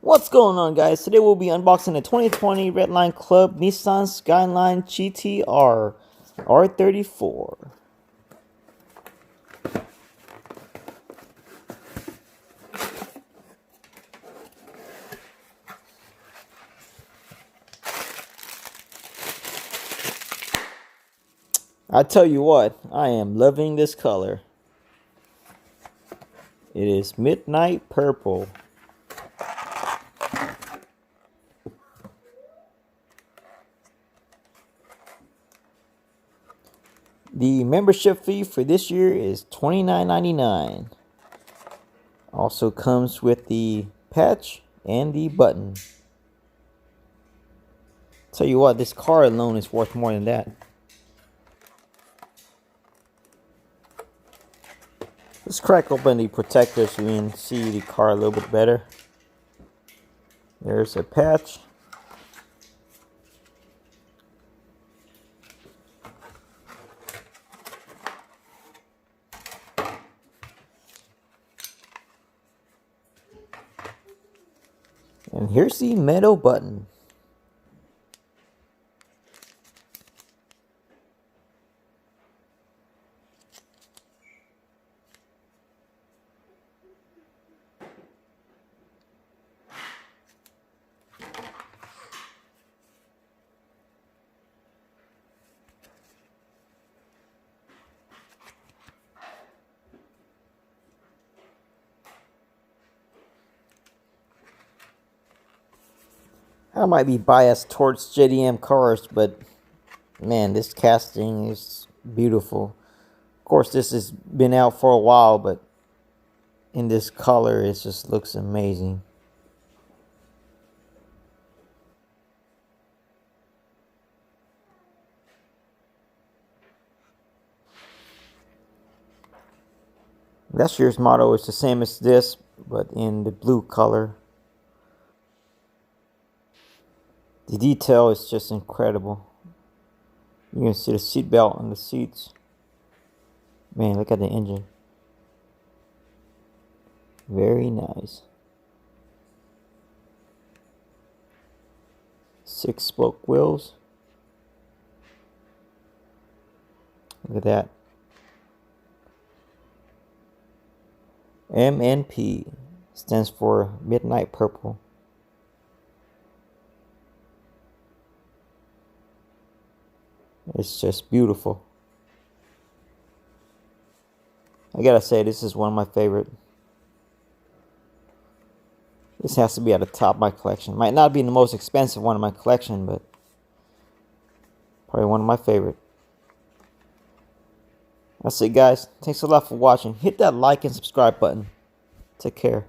What's going on, guys? Today we'll be unboxing the 2020 Redline Club Nissan Skyline GTR R34. I tell you what, I am loving this color. It is midnight purple. The membership fee for this year is $29.99. Also comes with the patch and the button. Tell you what, this car alone is worth more than that. Let's crack open the protector so we can see the car a little bit better. There's a patch. And here's the metal button. I might be biased towards JDM cars, but man, this casting is beautiful. Of course, this has been out for a while, but in this color, it just looks amazing. Last year's model is the same as this, but in the blue color. The detail is just incredible. You can see the seat belt on the seats. Man, look at the engine. Very nice. 6-spoke wheels. Look at that. MNP stands for Midnight Purple. It's just beautiful. I gotta say, this is one of my favorite. This has to be at the top of my collection. Might not be the most expensive one in my collection, but probably one of my favorite. That's it, guys. Thanks a lot for watching. Hit that like and subscribe button. Take care.